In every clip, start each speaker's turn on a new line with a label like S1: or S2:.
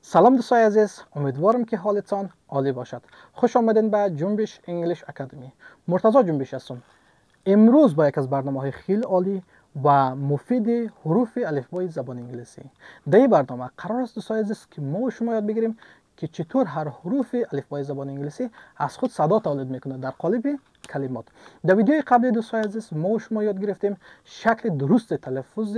S1: سلام دوستای عزیز، امیدوارم که حالتان عالی باشد. خوش آمدین به جنبش انگلیش اکادمی. مرتضی جنبش هستم. امروز با یک از برنامه‌های خیلی عالی و مفید حروف الفبای زبان انگلیسی. در این برنامه قرار است دوستای عزیز که ما و شما یاد بگیریم که چطور هر حروف الفبای زبان انگلیسی از خود صدا تولید میکنه در قالب کلمات. در ویدیوی قبلی دوستای عزیز ما و شما یاد گرفتیم شکل درست تلفظ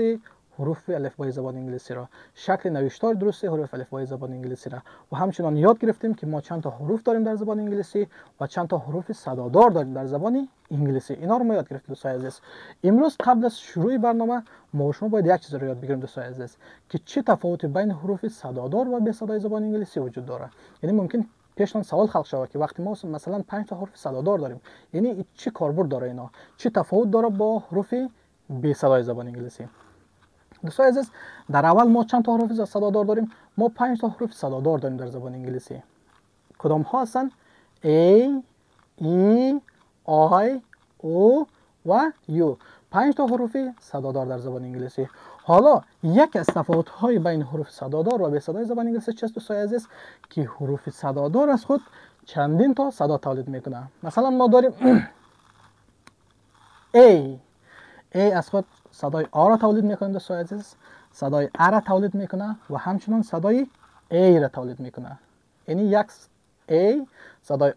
S1: حروف الفبای زبان انگلیسی را، شکل نوشتار درست حروف الفبای زبان انگلیسی را و همچنان یاد گرفتیم که ما چند تا حروف داریم در زبان انگلیسی و چند تا حروف صدادار داریم در زبان انگلیسی. اینا رو ما یاد گرفتیم دوستای عزیز. امروز قبل از شروع برنامه ما و شما باید یک چیز رو یاد بگیریم دوستای عزیز که چه تفاوتی بین حروف صدادار و بی صدای زبان انگلیسی وجود داره. یعنی ممکن پیشتان سوال خلق شود که وقتی ما مثلا 5 تا حرف صدادار داریم، یعنی چه کاربرد داره اینا؟ چه تفاوت داره با حروف بی صدای زبان انگلیسی؟ دوستای عزیز، در اول ما چند تا حروف صدادار داریم؟ ما 5 تا حروف صدادار داریم در زبان انگلیسی. کدام ها هستند؟ A, E, I, O و U. 5 تا حروف صدادار در زبان انگلیسی. حالا یک از تفاوت های بین حروف صدادار و بی صدای زبان انگلیسی چیست دوستای عزیز؟ که حروف صدادار از خود چندین تا صدا تولید میکنه. مثلا ما داریم A از خود صدای آ را تولید میکنه دوستای عزیز، صدای ا را تولید میکنه و همچنین صدای ای را تولید میکنه. یعنی یک A صدای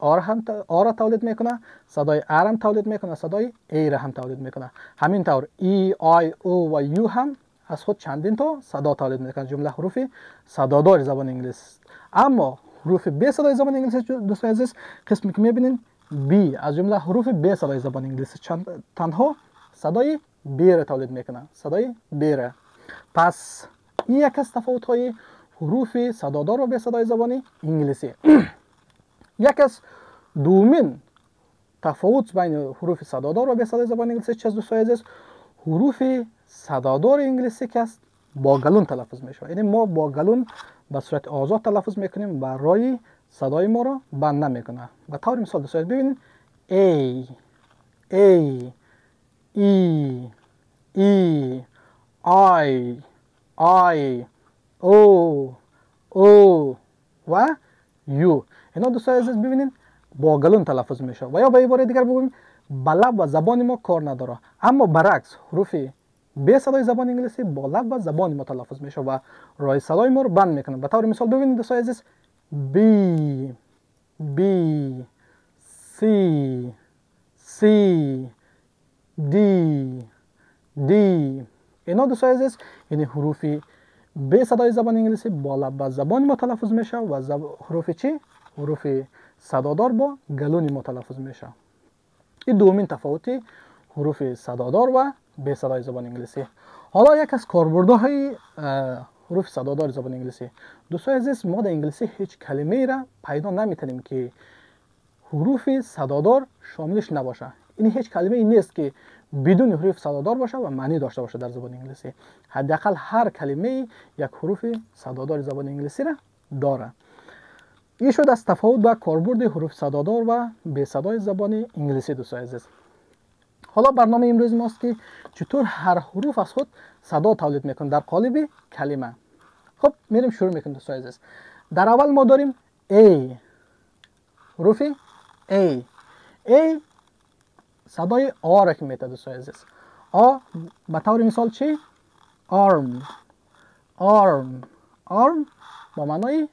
S1: آ را تولید میکنه، صدای ا را هم تولید میکنه، صدای ای را هم تولید میکنه. همینطور ای، آی، او و یو هم از خود چندین تا صدا تولید میکنه. جمله حروف صدادار زبان انگلیسی. اما حروف بی صدای زبان انگلیسی دوستای عزیز، قسمی که میبینین بی از جمله حروف بی صدای زبان انگلیسی تنها صدای بی را تولید میکنه، صدای بی را. پس این یک از تفاوت های حروف صدادار و بی صدای زبان انگلیسی. یک از دومین تفاوت بین حروف صدادار و بی صدای زبان انگلیسی چه دوستای عزیز؟ حروف صدادار انگلیسی که است با گلون تلفظ میشه. یعنی ما با گلون به صورت آزاد تلفظ میکنیم، برای صدای ما را بند نمیکنه. به طور مثال دوستای ببینید A E, E, I, O و U. اینا دوستای عزیز ببینید با گلون تلفظ میشه. و یا به عبارت دیگر بگوییم با لب و زبان ما کار نداره. اما برعکس حروف بی صدای زبان انگلیسی با لب و زبان ما تلفظ میشه و راه صدای ما رو بند میکنه. به طور مثال ببینید دوستای عزیز B, C, D. اینا دوستای عزیز یعنی حروف به صدای زبان انگلیسی با لب و زبان ما تلفظ میشه و حروف چی؟ حروف صدادار با گلون ما تلفظ میشه. این دومین تفاوت حروف صدادار و به صدای زبان انگلیسی. حالا یک از کاربردهای حروف صدادار زبان انگلیسی. دوستای عزیز، ما در انگلیسی هیچ کلمه را پیدا نمیتونیم که حروف صدادار شاملش نباشه. این هیچ کلمه ای نیست که بدون حروف صدادار باشه و معنی داشته باشه در زبان انگلیسی. حداقل هر کلمه یک حروف صدادار زبان انگلیسی را داره. این شد از تفاوت با کاربرد حروف صدادار و بی صدای زبان انگلیسی دوستای عزیز. حالا برنامه امروز ماست که چطور هر حروف از خود صدا تولید میکنه در قالب کلمه. خب میریم شروع میکنیم دوستای عزیز. در اول ما داریم A. حروف A صدای آ را که میده دوستای عزیز. آ به طور مثال چی؟ arm با معنای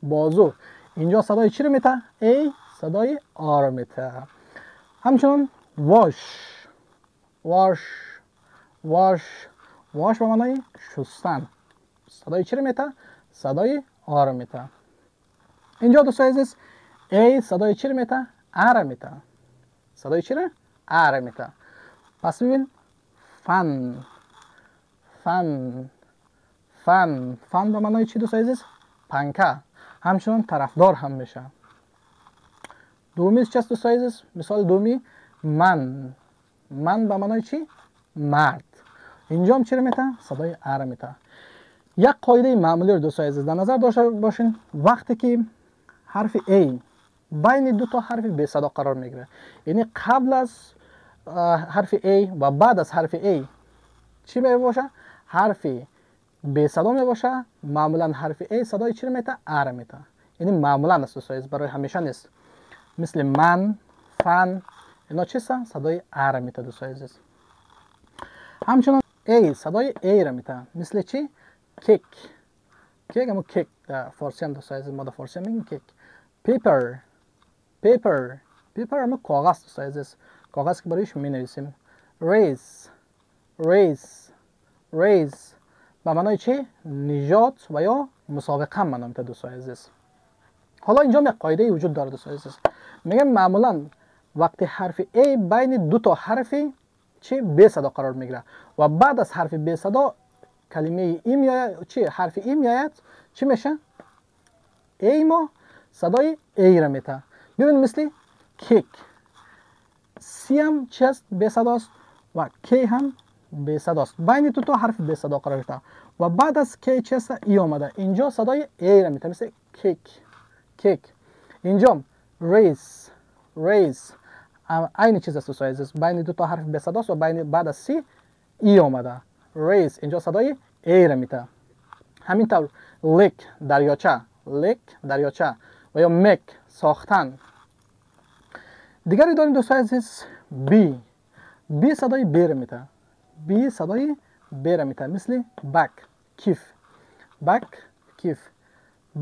S1: بازو. اینجا صدای چی رو میده؟ A صدای آ را میده. همچنان wash با معنای شستن. صدای چی رو میده؟ صدای آ را میده. اینجا دوستای عزیز A صدای چی رو میده؟ آ را میده. صدای چی را؟ آ را میده. پس ببین فن به معنای چی دوستای عزیز؟ پنکه. همچنان طرفدار هم میشه. دومی چیست دوستای عزیز؟ مثال دومی من به معنای چی؟ مرد. اینجا هم چی را میده؟ صدای آ را میده. یک قاعده معمولی رو دوستای عزیز در نظر داشته باشین. وقتی که حرف A بین دو تا حرف بی صدا قرار میگیره، یعنی قبل از حرف A و بعد از حرف A چی باشه؟ حرف به صدا می باشه معمولا حرف ای صدای چی میته؟ ا میته. یعنی معمولا است دوستان، برای همیشه نیست. مثل من، فن، اینا چی هستن؟ صدای ا میته دوستان عزیز. همچنان ای صدای ای را میته. مثل چی؟ کیک. کیک همون کیک در فارسی هم دوستان عزیز، ما در فارسی هم میگیم کیک. پیپر، پیپر، پیپر همون کاغذ دوستان عزیز، کاغذ که برایش می نویسیم. ریز، ریز، ریز به معنای چی؟ نجات و یا مسابقه هم میته دوستان عزیز. حالا اینجا یک قاعده وجود داره دوستان عزیز، میگم معمولا وقتی حرف ای بین دو تا حرفی چی به صدا قرار میگیره و بعد از حرف به صدا کلمه ای میآید، چی حرف ای میآید، چی میشه؟ ای ما صدای ای را میته. ببین مثل کیک، سی هم چی است؟ به صداست و کی هم به صداست. بین دو تا حرف به صدا قرار گرفته و بعد از کی چی است؟ ای آمده. اینجا صدای ای را میته، مثل کیک، کیک. اینجا ریس، ریس عین چیز است دوستان عزیز، بین دو تا حرف به صداست و بین بعد از سی ای آمده. ریس اینجا صدای ای را میته. همینطور لیک دریاچه، لیک دریاچه و یا مک ساختن. دیگری داریم دوستان عزیز بی، بی صدای بی را میته، بی صدای بی را میته. مثل بک، کیف، بک کیف.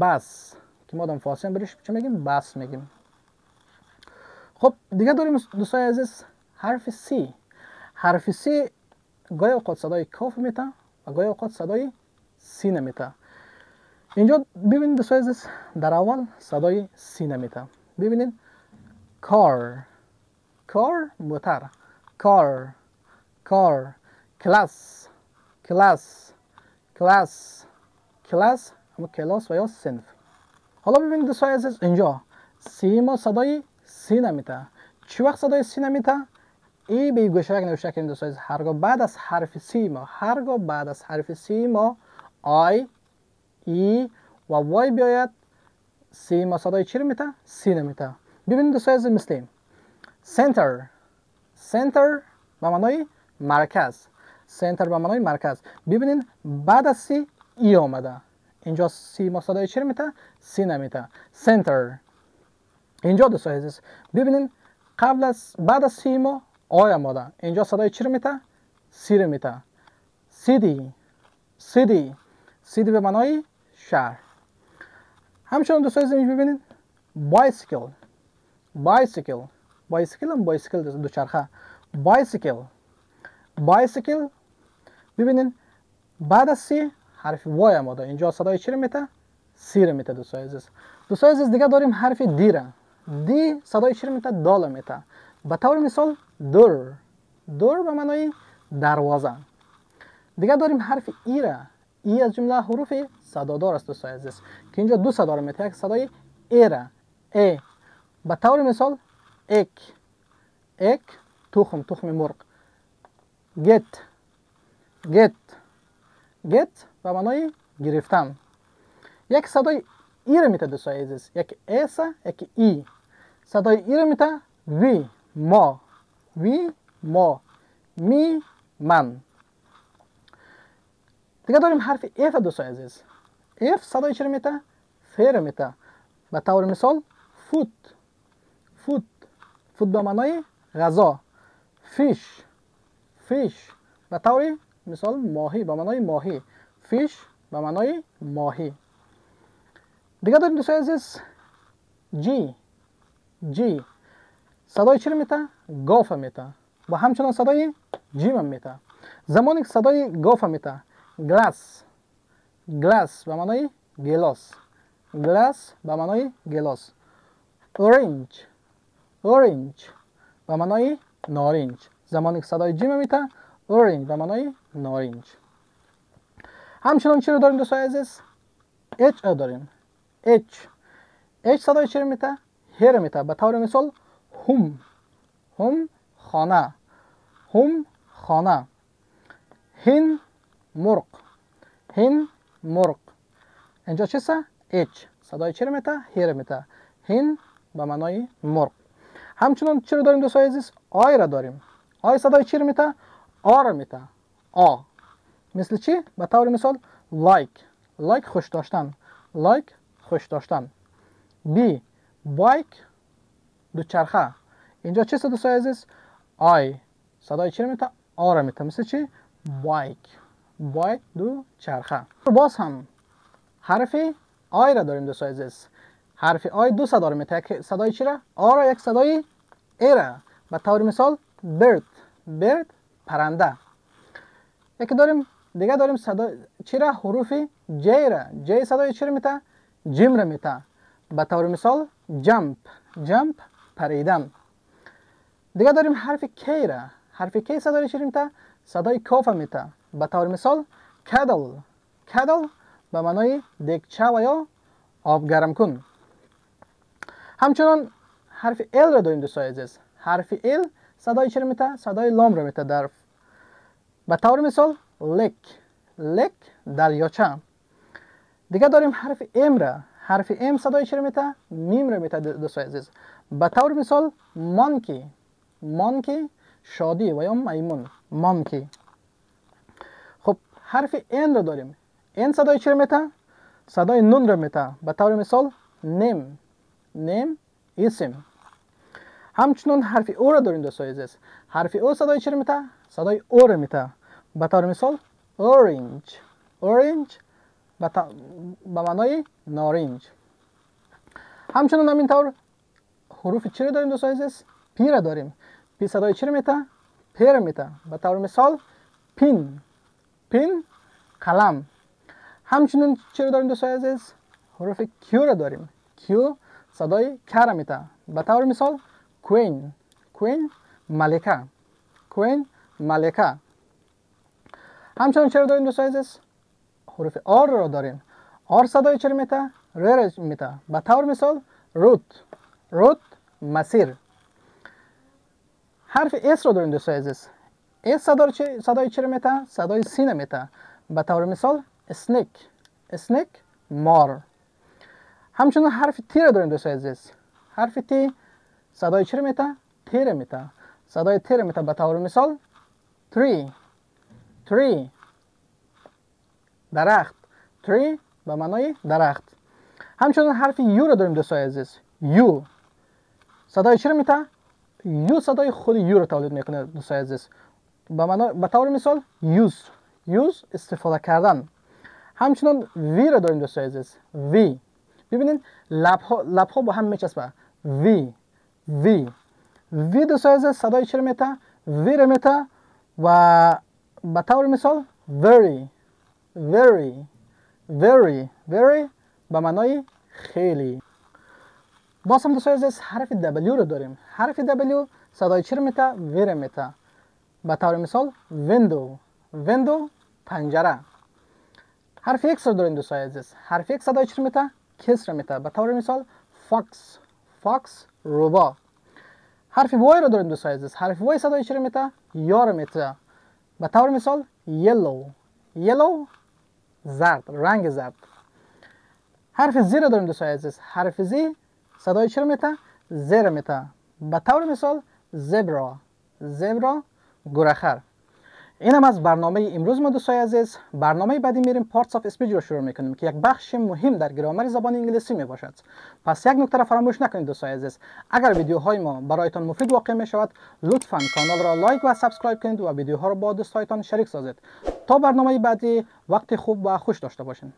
S1: بس که ما در فارسی هم بریش چه میگیم؟ بس میگیم. خب دیگه داریم دوستان عزیز حرف سی. حرف سی گاهی اوقات صدای کاف میته و گاهی اوقات صدای سی نمیته. اینجا ببینید دوستان عزیز در اول صدای سی نمیته. ببینید کار، کار موتر، کار، کار. کلاس، کلاس، کلاس، کلاس همون کلاس و یا صنف. حالا ببینید دوستان عزیز اینجا سی ما صدای سی نمیته. چی وقت صدای سی نمیته؟ ای به گوشک نوشته کنید دوستان عزیز، هرگاه بعد از حرف سی ما، هرگاه بعد از حرف سی ما آی، ای و وای بیاید، سی ما صدای چی میته؟ سی نمیته. ببینید دوستان عزیز مثل سنتر، سنتر به معنای مرکز، سنتر به معنای مرکز. ببینید بعد از سی ای آمده، اینجا سی ما صدای چی میته؟ سی نمیته. سنتر. اینجا دوستان عزیز ببینید قبل از بعد از سی ما آی آمده، اینجا صدای چی میته؟ سی رو میته. سیدی، سیدی، سیدی به معنای شهر. همچنان دوستان عزیز ببینید بایسیکل، بایسیکل، بایسیکل هم بایسیکل دوچرخه، بایسیکل، بایسیکل. ببینید بعد از سی حرف وای آمده، اینجا صدای چی رو میته؟ سی رو میته دوستان عزیز. دوستان عزیز دیگه داریم حرف دی را. دی صدای چی رو میته؟ دال میته. به طور مثال دور، دور به معنای دروازه. دیگه داریم حرف ای را. ای از جمله حروف صدادار است دوستان عزیز که اینجا دو صدا رو میته، یک صدای ای را، ای. به طور مثال اک، اک تخم، تخم مرغ. گت، گت، گت به معنای گرفتن. یک صدای ای رو میته دوستان عزیز، یک اس، یک ای. صدای ای رو میته وی، ما، وی ما، می من. دیگه داریم حرف اف دوستان عزیز. اف صدای چی رو میته؟ فی رو میته. به طور مثال فوت، فوت، فوت به معنای غذا. فیش، فیش به طور مثال ماهی به معنای ماهی. فیش به معنای ماهی. دیگه داریم دوستان عزیز جی، جی صدای چی رو میته؟ گاف میته و همچنان صدای جیم هم میته. زمانی که صدای گاف میته گلاس، گلاس به معنای گلاس، گلاس به معنای گلاس. اورنج، اورنج به معنای نارنج. زمانی که صدای جیم میته اورنج به معنای نارنج. همچنان چی رو داریم دوستان عزیز؟ اچ داریم. اچ، اچ صدای چی رو میته؟ هر میته. به طور مثال هم، هم خانه، هم خانه. هین مرغ، هین مرغ. اینجا چی است؟ اچ صدای چی رو میته؟ هر میته. هین به معنای مرغ. همچنان چی رو داریم دوستان عزیز؟ آی را داریم. آی صدای چی رو میته؟ آ را میته. آ. مثل چی؟ به طور مثال like خوش داشتن. like خوش داشتن. B bike دوچرخه. اینجا چه صدا سای عزیز؟ I صدای چی رو میته؟ آ رو میته. مثل چی؟ bike دوچرخه. باز هم حرف آی را داریم دوستان عزیز. حرف آی دو صدا رو میته. یک صدای چی را؟ آ را، یک صدای ای را. به طور مثال bird پرنده. یکی داریم دیگه داریم صدا چی را؟ حروف جی را. جی صدای چی را میته؟ جیم را میته. به طور مثال jump پریدن. دیگه داریم حرف کی را. حرف کی صدای چی را میته؟ صدای کاف میته. به طور مثال kettle به معنای دیگچه و یا آب گرم کن. همچنان حرف ال را داریم دوستان عزیز. حرف ال صدای چی را میته؟ صدای لام را میته. در به طور مثال لک دریاچه. دیگه داریم حرف ام را. حرف ام صدای چی را میته؟ میم را میته دوستان عزیز. به طور مثال مانکی شادی و یا میمون. مانکی. خب حرف ان را داریم. ان صدای چی را میته؟ صدای نون را میته. به طور مثال نیم اسم. همچنان حرف او را داریم دوستان عزیز. حرف او صدای چی را میته؟ صدای او را میته. به طور مثال اورنج به معنای نارنج. همچنان همینطور حروف چی را داریم دوستان عزیز؟ پی را داریم. پی صدای چی را میته؟ پی را میته. به طور مثال پین قلم. همچنین چی را داریم دوستان عزیز؟ حروف کیو را داریم. کیو صدای ک را میته. به طور مثال کوین ملکه. همچنین چی را داریم دوستان عزیز؟ حروف آر را داریم. آر صدای چی را میته؟ ر را میته. به طور مثال روت مسیر. حرف اس را داریم دوستان عزیز. اس صدای چی را میته؟ صدای سی میته. به طور مثال اسنیک مار. همچنین حرف تی را داریم دوستان عزیز. حرف تی صدای چی را میته؟ تی را میته. صدای تی را میته. به طور مثال تری درخت. تری به معنای درخت. همچنین حرف یو را داریم دوستان عزیز. یو صدای چی را میته؟ یو صدای خود یو را تولید میکنه دوستان عزیز. به طور مثال یوز استفاده کردن. همچنین وی را داریم دوستان عزیز. وی ببینید لب ها با هم میچسبه. وی دوستان عزیز صدای چی را میته؟ وی را میته. و به طور مثال very به معنای خیلی. باز هم دوستان عزیز حرف دبلیو رو داریم. حرف دبلیو صدای چی رو میته؟ وی رو میته. به طور مثال ویندو پنجره. حرف ایکس رو داریم دوستان عزیز. حرف ایکس صدای چی رو میته؟ کس رو میته. به طور مثال فاکس روبا. حرف وای رو داریم دوستان عزیز. حرف وای صدای چی رو میته؟ یا رو میته. به طور مثال یلو زرد، رنگ زرد. حرف زی رو داریم دوستان عزیز. حرف زی صدای چی رو میته؟ ز رو میته. به طور مثال زبرا گورخر. اینم از برنامه امروز ما دوستان عزیز. برنامه بعدی میریم پارتس اف اسپیچ رو شروع میکنیم که یک بخش مهم در گرامر زبان انگلیسی میباشد. پس یک نکته را فراموش نکنید دوستان عزیز. اگر ویدیوهای ما برایتان مفید واقع میشود لطفاً کانال را لایک و سابسکرایب کنید و ویدیوها را با دوستانتان شریک سازید. تا برنامه بعدی وقت خوب و خوش داشته باشین.